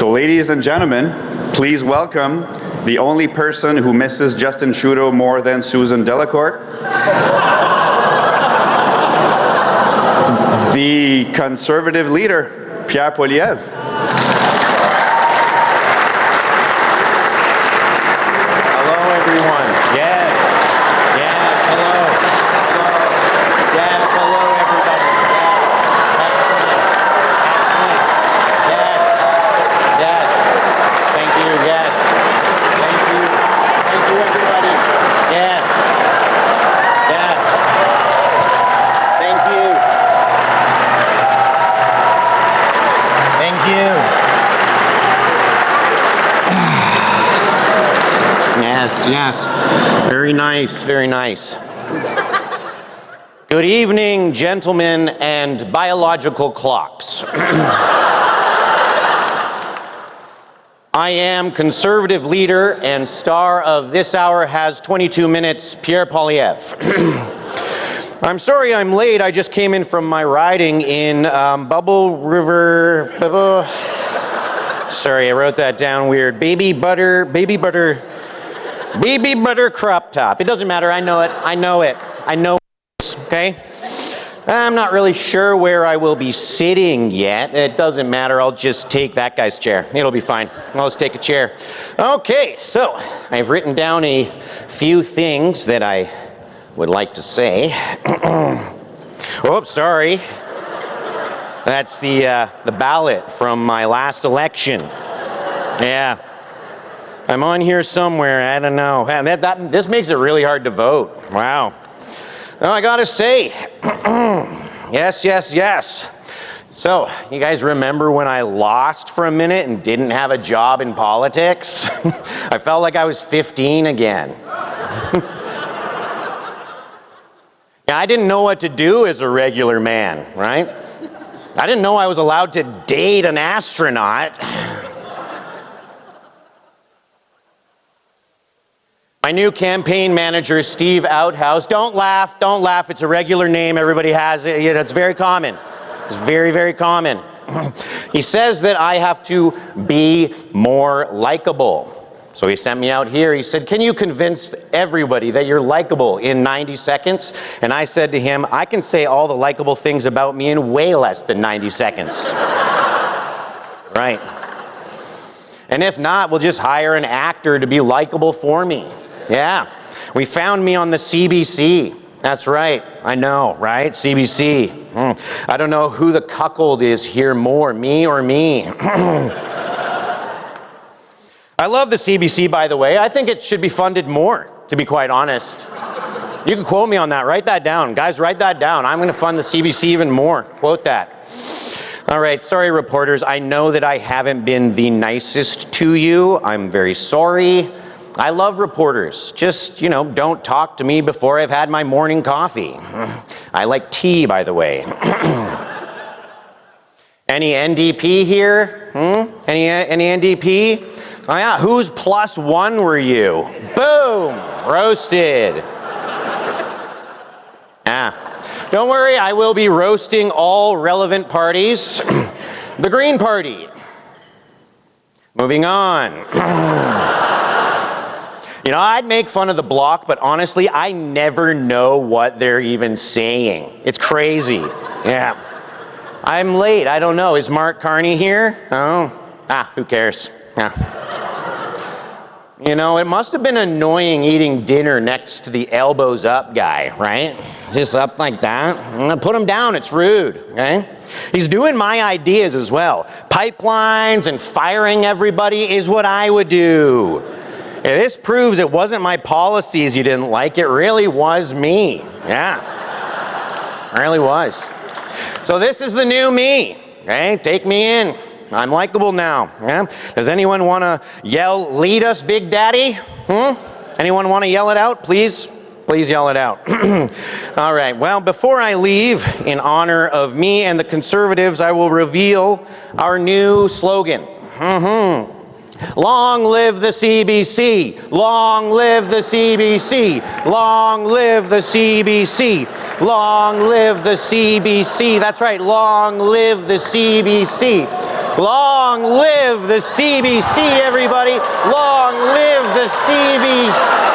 So ladies and gentlemen, please welcome the only person who misses Justin Trudeau more than Susan Delacourt, the Conservative leader, Pierre Poilievre. Hello, everyone. Yes. Yes, hello. Hello. Yes, hello, everybody. Yes. Excellent. Excellent. Yes. Yes. Thank you. Yes. Thank you. Thank you, everybody. Yes. Yes. Thank you. Thank you. Yes, yes. Very nice, very nice. Good evening, gentlemen and biological clocks. I am Conservative leader and star of This Hour Has 22 Minutes, Pierre Poilievre. I'm sorry I'm late. I just came in from my riding in Bubble River. Sorry, I wrote that down weird. Baby butter crop top. It doesn't matter. I know it. Okay? I'm not really sure where I will be sitting yet. It doesn't matter. I'll just take that guy's chair. It'll be fine. I'll just take a chair. Okay, so I've written down a few things that I would like to say. Oops, sorry. That's the ballot from my last election. Yeah. I'm on here somewhere. I don't know. This makes it really hard to vote. Wow. Well, I gotta say, yes. So, you guys remember when I lost for a minute and didn't have a job in politics? I felt like I was 15 again. Yeah, I didn't know what to do as a regular man, right? I didn't know I was allowed to date an astronaut. My new campaign manager, Steve Outhouse, don't laugh, it's a regular name, everybody has it, it's very common. It's very, very common. He says that I have to be more likable. So he sent me out here, he said, can you convince everybody that you're likable in 90 seconds? And I said to him, I can say all the likable things about me in way less than 90 seconds. Right. And if not, we'll just hire an actor to be likable for me. Yeah, we found me on the CBC. That's right, I know, right? CBC. I don't know who the cuckold is here more, me or me. I love the CBC, by the way. I think it should be funded more, to be quite honest. You can quote me on that. Write that down. Guys, write that down. I'm going to fund the CBC even more. Quote that. All right, sorry, reporters. I know that I haven't been the nicest to you. I'm very sorry. I love reporters. Just, don't talk to me before I've had my morning coffee. I like tea, by the way. Any NDP here? Any NDP? Oh yeah, whose +1 were you? Boom, roasted. Don't worry, I will be roasting all relevant parties. The Green Party. Moving on. I'd make fun of the Bloc, but honestly, I never know what they're even saying. It's crazy. Yeah. I'm late. I don't know. Is Mark Carney here? Oh. Who cares? Yeah. It must have been annoying eating dinner next to the elbows up guy, right? Just up like that. I'm gonna put him down. It's rude, okay? He's doing my ideas as well. Pipelines and firing everybody is what I would do. Yeah, this proves it wasn't my policies you didn't like, it really was me. Yeah, it really was. So this is the new me, okay? Take me in. I'm likable now, yeah? Does anyone want to yell, lead us, Big Daddy? Anyone want to yell it out, please? Please yell it out. All right, well, before I leave, in honor of me and the Conservatives, I will reveal our new slogan. Long live the CBC, long live the CBC, long live the CBC, long live the CBC. That's right, long live the CBC. Long live the CBC, everybody. Long live the CBC.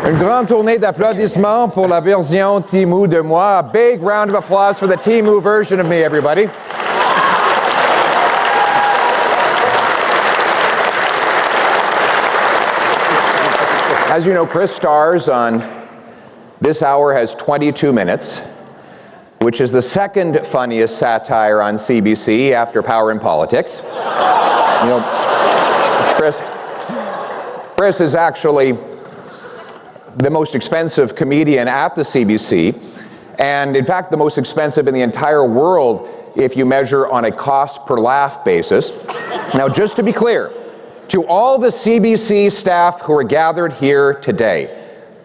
Une grande tournée d'applaudissements pour la version Timu de moi. A big round of applause for the Timu version of me, everybody. As you know, Chris stars on This Hour Has 22 Minutes, which is the second funniest satire on CBC after Power in Politics. You know, Chris is actually the most expensive comedian at the CBC, and in fact the most expensive in the entire world if you measure on a cost per laugh basis. Now, just to be clear, to all the CBC staff who are gathered here today,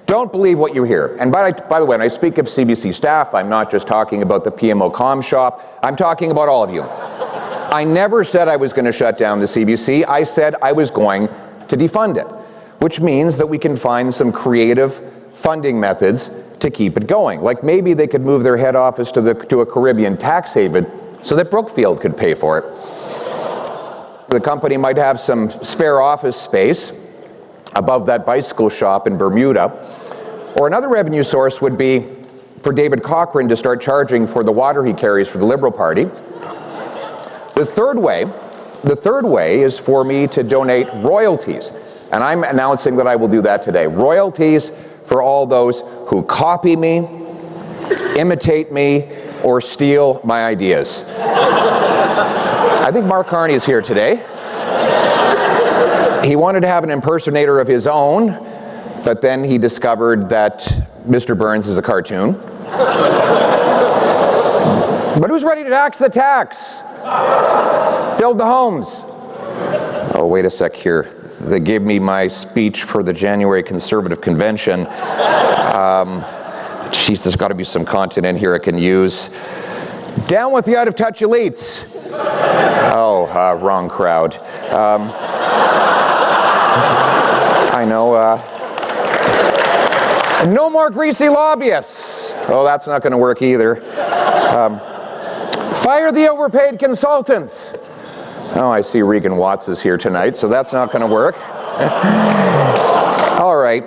don't believe what you hear. And by the way, when I speak of CBC staff, I'm not just talking about the PMO comm shop, I'm talking about all of you. I never said I was going to shut down the CBC. I said I was going to defund it, which means that we can find some creative funding methods to keep it going. Like maybe they could move their head office to a Caribbean tax haven so that Brookfield could pay for it. The company might have some spare office space above that bicycle shop in Bermuda. Or another revenue source would be for David Cochrane to start charging for the water he carries for the Liberal Party. The third way is for me to donate royalties. And I'm announcing that I will do that today. Royalties for all those who copy me, imitate me, or steal my ideas. I think Mark Carney is here today. He wanted to have an impersonator of his own, but then he discovered that Mr. Burns is a cartoon. But who's ready to tax the tax? Build the homes. Oh, wait a sec here. They gave me my speech for the January Conservative Convention. Geez, there's got to be some content in here I can use. Down with the out-of-touch elites. Oh, wrong crowd. I know. No more greasy lobbyists. Oh, that's not going to work either. Fire the overpaid consultants. Oh, I see Regan Watts is here tonight, so that's not going to work. All right.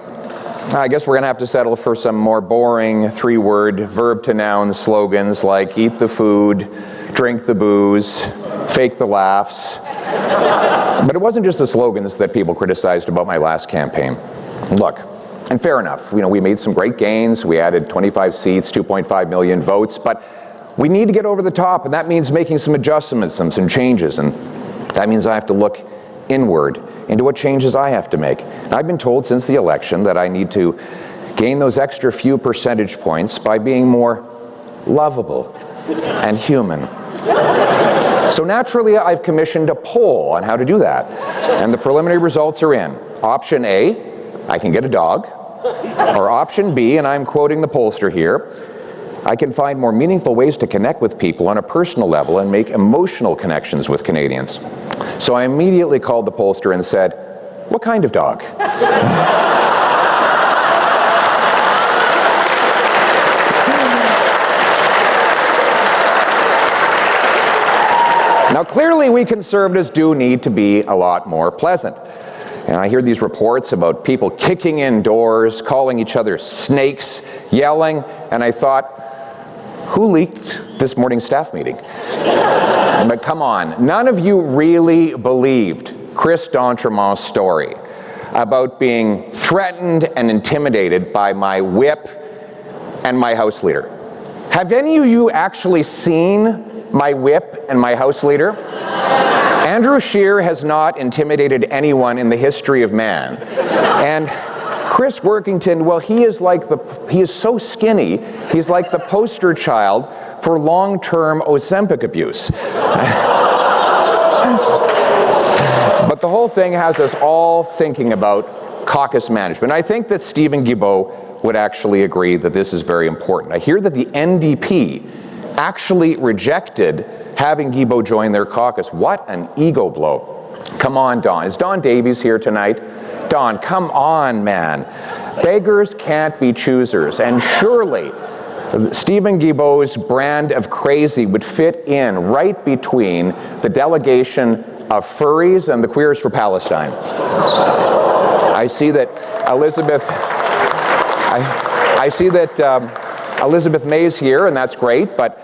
I guess we're going to have to settle for some more boring three-word verb-to-noun slogans like eat the food, drink the booze, fake the laughs. But it wasn't just the slogans that people criticized about my last campaign. Look, and fair enough, we made some great gains. We added 25 seats, 2.5 million votes, but we need to get over the top, and that means making some adjustments, some changes, and that means I have to look inward into what changes I have to make. And I've been told since the election that I need to gain those extra few percentage points by being more lovable and human. So naturally, I've commissioned a poll on how to do that, and the preliminary results are in. Option A, I can get a dog, or option B, and I'm quoting the pollster here, I can find more meaningful ways to connect with people on a personal level and make emotional connections with Canadians. So I immediately called the pollster and said, what kind of dog? Now clearly we Conservatives do need to be a lot more pleasant. And I hear these reports about people kicking in doors, calling each other snakes, yelling, and I thought, who leaked this morning's staff meeting? But come on, none of you really believed Chris D'Entremont's story about being threatened and intimidated by my whip and my House Leader. Have any of you actually seen my whip and my House Leader? Andrew Scheer has not intimidated anyone in the history of man. And Chris Workington, well, he is so skinny, he's like the poster child for long-term Ozempic abuse. But the whole thing has us all thinking about caucus management. I think that Stephen Guilbeault would actually agree that this is very important. I hear that the NDP actually rejected having Guilbeault join their caucus. What an ego blow. Come on, Don. Is Don Davies here tonight? Don, come on, man. Beggars can't be choosers. And surely Stephen Guilbeault's brand of crazy would fit in right between the delegation of furries and the Queers for Palestine. I see that Elizabeth May's here, and that's great, but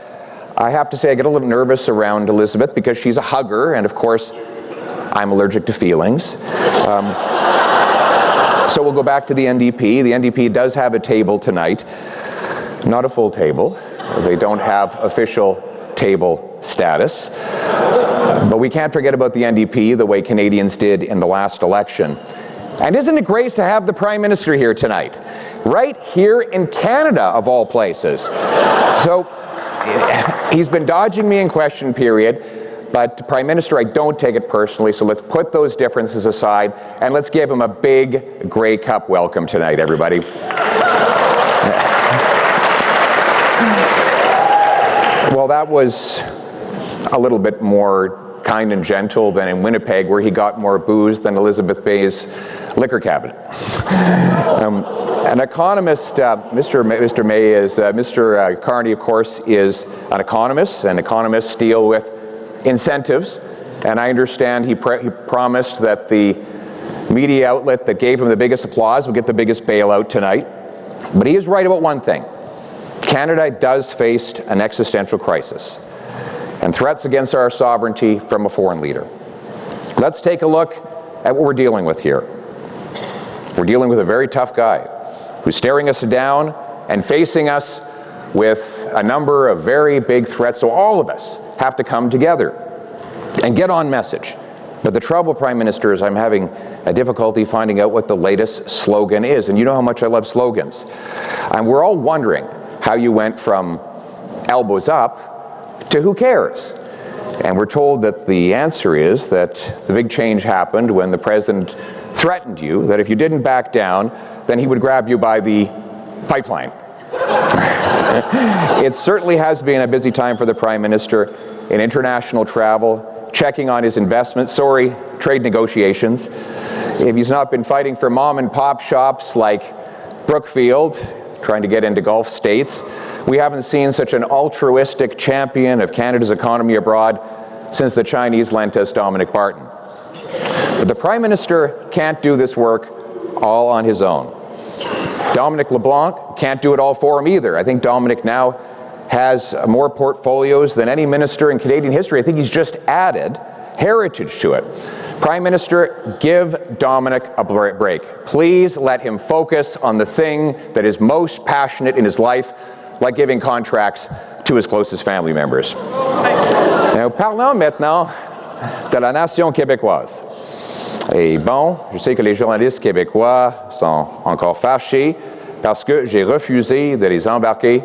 I have to say I get a little nervous around Elizabeth because she's a hugger, and of course, I'm allergic to feelings. So we'll go back to the NDP. The NDP does have a table tonight. Not a full table. They don't have official table status. But we can't forget about the NDP the way Canadians did in the last election. And isn't it great to have the Prime Minister here tonight? Right here in Canada, of all places. So he's been dodging me in question period. But Prime Minister, I don't take it personally, so let's put those differences aside and let's give him a big Grey Cup welcome tonight, everybody. Well, that was a little bit more kind and gentle than in Winnipeg, where he got more booze than Elizabeth Bay's liquor cabinet. An economist, Mr. May is, Mr. Carney, of course, is an economist, and economists deal with incentives, and I understand he promised that the media outlet that gave him the biggest applause would get the biggest bailout tonight. But he is right about one thing. Canada does face an existential crisis and threats against our sovereignty from a foreign leader. Let's take a look at what we're dealing with here. We're dealing with a very tough guy who's staring us down and facing us with a number of very big threats, so all of us have to come together and get on message. But the trouble, Prime Minister, is I'm having a difficulty finding out what the latest slogan is, and you know how much I love slogans. And we're all wondering how you went from elbows up to who cares? And we're told that the answer is that the big change happened when the President threatened you that if you didn't back down, then he would grab you by the pipeline. It certainly has been a busy time for the Prime Minister in international travel, checking on his investments, trade negotiations. If he's not been fighting for mom and pop shops like Brookfield, trying to get into Gulf states, we haven't seen such an altruistic champion of Canada's economy abroad since the Chinese lent us Dominic Barton. But the Prime Minister can't do this work all on his own. Dominic LeBlanc can't do it all for him either. I think Dominic now has more portfolios than any minister in Canadian history. I think he's just added heritage to it. Prime Minister, give Dominic a break. Please let him focus on the thing that is most passionate in his life, like giving contracts to his closest family members. Now, parlons maintenant de la nation québécoise. Et bon, je sais que les journalistes québécois sont encore fâchés parce que j'ai refusé de les embarquer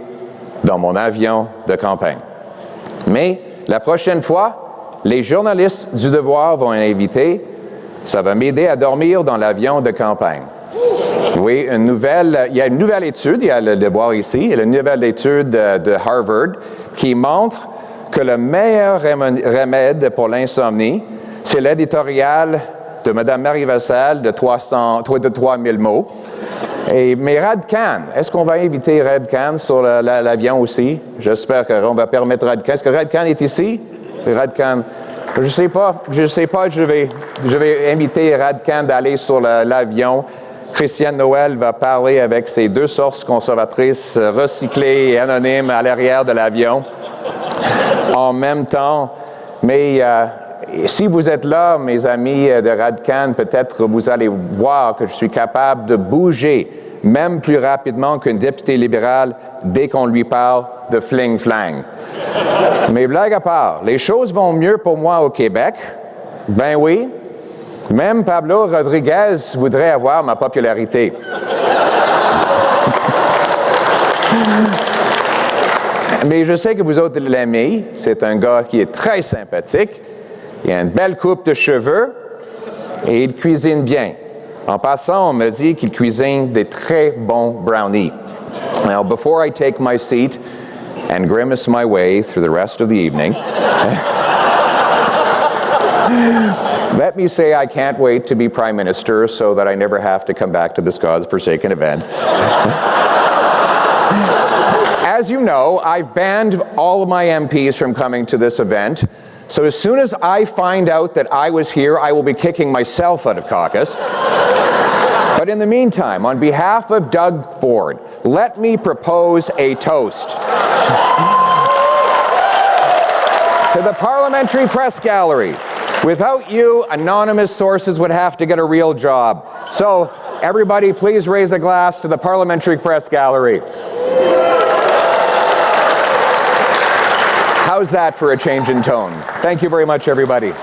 dans mon avion de campagne. Mais la prochaine fois, les journalistes du Devoir vont inviter, ça va m'aider à dormir dans l'avion de campagne. Oui, il y a une nouvelle étude, il y a le Devoir ici, une nouvelle étude de Harvard qui montre que le meilleur remède pour l'insomnie, c'est l'éditorial de Mme Marie Vassal de 3000 mots. Mais Rad Khan, est-ce qu'on va inviter Rad Khan sur l'avion aussi? J'espère qu'on va permettre Rad Khan. Est-ce que Rad Khan est ici? Rad Khan, je sais pas, je vais inviter Rad Khan d'aller sur l'avion. Christiane Noël va parler avec ses deux sources conservatrices recyclées et anonymes à l'arrière de l'avion. En même temps, mais Si vous êtes là, mes amis de Radcan, peut-être vous allez voir que je suis capable de bouger, même plus rapidement qu'un député libéral, dès qu'on lui parle de fling-flang. Mais blague à part, les choses vont mieux pour moi au Québec. Ben oui, même Pablo Rodriguez voudrait avoir ma popularité. Mais je sais que vous autres l'aimez. C'est un gars qui est très sympathique. Il a une belle coupe de cheveux et il cuisine bien. En passant, on me dit qu'il cuisine des très bons brownies. Now, before I take my seat and grimace my way through the rest of the evening, let me say I can't wait to be Prime Minister so that I never have to come back to this God-forsaken event. As you know, I've banned all of my MPs from coming to this event. So as soon as I find out that I was here, I will be kicking myself out of caucus. But in the meantime, on behalf of Doug Ford, let me propose a toast to the Parliamentary Press Gallery. Without you, anonymous sources would have to get a real job. So everybody, please raise a glass to the Parliamentary Press Gallery. How's that for a change in tone? Thank you very much, everybody.